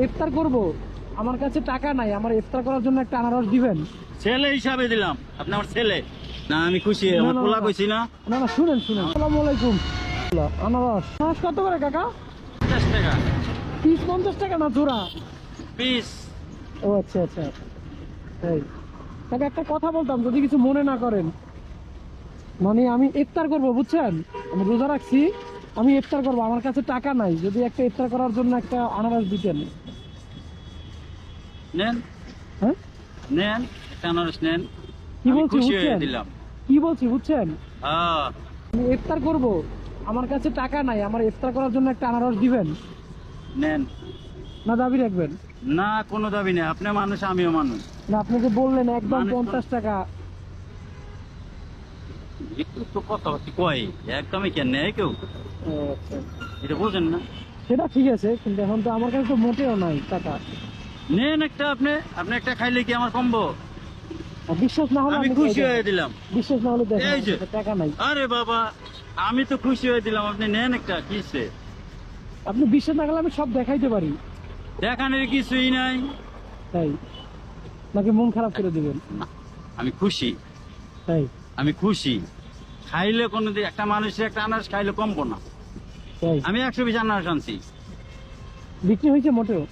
ইফতার করব, আমার কাছে টাকা নাই, আমার ইফতার করার জন্য একটা আনারস দিবেন? ছেলে হিসাবে দিলাম, আপনি আমার ছেলে না। আমি খুশি, না, আমার না, পোলা না। কইছি না। না না, শুনেন শুনেন, আসসালামু আলাইকুম। আনারস আনারস কত করে কাকা? 50 টাকা পিস 50 টাকা না জোড়া? পিস। ও আচ্ছা আচ্ছা। এই কাকা একটা কথা বলতাম, যদি কিছু মনে না করেন। মানে আমি ইফতার করব, বুঝছেন, আমি রোজা রাখছি, আমি ইফতার করব, আমার কাছে টাকা নাই, যদি একটা ইফতার করার জন্য একটা আনারস দিতেন। নেন হ্যাঁ নেন, একটা আনারস নেন। কি আমি বলছি খুশি হয়ে বুঝছেন? দিলাম। কি বলছি বুঝছেন? হ্যাঁ, আমি ইফতার করব, আমার কাছে টাকা নাই, আমার ইফতার করার জন্য একটা আনারস দিবেন নেন। না দাবি রাখবেন? না, কোনো দাবি নেই। আপনি মানুষ, আমিও মানুষ। না আপনি যে বললেন একদম মানুষ 50 টাকা। একটু তো কথা কয়, একদমই কেন নেই কেউ, ও আচ্ছা, এটা বোঝেন না। সেটা ঠিক আছে, কিন্তু এখন তো আমার কাছে তো মোটেও নাই টাকা। নেন একটা, আপনি আপনি একটা খাইলে কি আমার কমবো? আর বিশ্বাস না হলে আমি আমি খুশি খাই হয়ে দেব। দিলাম। বিশ্বাস না হলে দেখেন, এই যে। আমার কাছে টাকা নাই। আরে বাবা, আমি তো খুশি হয়ে দিলাম, আপনি নেন একটা। কিসে আপনি বিশ্বাস না করলে আমি সব দেখাইতে পারি। দেখানোর কিছুই নাই। তাই নাকি মন খারাপ করে দিবেন? না, আমি খুশি, তাই আমি খুশি। খাইলে কোনোদিন একটা মানুষের একটা আনারস খাইলে কমবো না। তাই আমি 120 আনারস আনছি। বিক্রি হয়েছে মোটেও?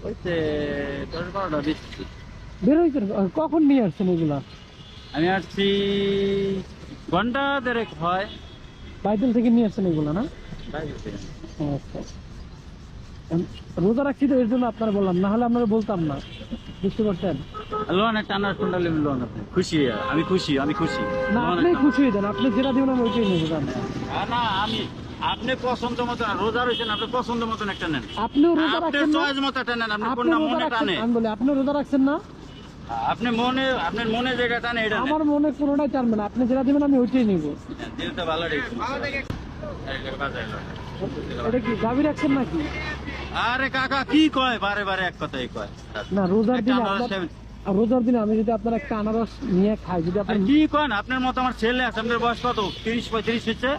ওইতে 10-12টা বেশি। বের হয়েছে? কখন নিয়ে আসছেন এগুলা? আমি আসছি ঘন্টা দেড়েক হয়। বাইবেল থেকে নিয়ে আসছেন এগুলা না? ও, আচ্ছা। রোজা রাখছি তো এর জন্য আপনারা বললাম, না হলে আপনারা বলতাম না, বুঝতে পারছেন? লোন একটা আনারস কোনটা নেবেন? লোন আপনি খুশি, আমি খুশি, আমি খুশি। না লোন আপনি একটা। খুশি হয়ে যান, আপনি যেটা দিবেন আমি ওইটাই নেবো। জান, না, আমি আপনি পছন্দ মতো রোজা রয়েছেন, আপনি পছন্দ মতন একটা নেন। আপনিও রোজা আপনার রাখছেন না? চয়েস মতো একটা নেন। আপনি আপনি কোনটা রোজা মনে রাখছেন, টানে, আমি বলি আপনিও রোজা রাখছেন না? আপনি মনে, আপনার মনে যেটা টানে এটা নেন। আমার মনে কোনোটাই টানবে না, আপনি যেটা দিবেন আমি ওইটাই নিবো। দিলটা ভালো রেখেছি। এটা কি দাবি রাখছেন নাকি? আরে কাকা কি কয়, বারে বারে এক কথাই কয়। না রোজার একটা দিনে আনারস আপনার, খাবেন? আর রোজার দিনে আমি যদি আপনার একটা আনারস নিয়ে খাই, যদি আর আপনার কি কয়, আপনার মতো আমার ছেলে আছে। আপনার বয়স কত? 30-35 হচ্ছে?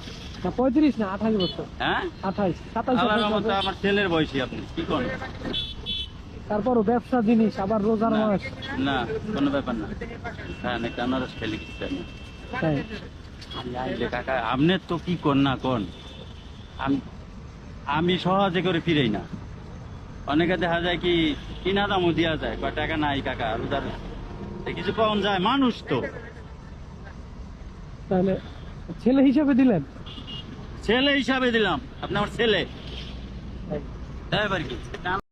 না 35 না 28 বছর। হ্যাঁ, 28 27 আল্লাহর মতো 28 আমার ছেলের বয়সী আপনি। কি করেন? তারপরও ব্যবসা জিনিস, আবার রোজার না, মাস। না, কোনো ব্যাপার না। হ্যাঁ, একটা আনারস খেলে কিছু চাই না। তাই আমি আইলে কাকা, আপনি তো কি কর না কোন, আমি সহজে করে ফিরেই না। অনেকে দেখা যায় কি কিনা দামও দেওয়া যায়, কয় টাকা নাই কাকা, রোজার কিছু কম যায়, মানুষ তো। তাহলে ছেলে হিসেবে দিলেন? ছেলে হিসাবে দিলাম, আপনি আমার ছেলে। তাই। এবার কি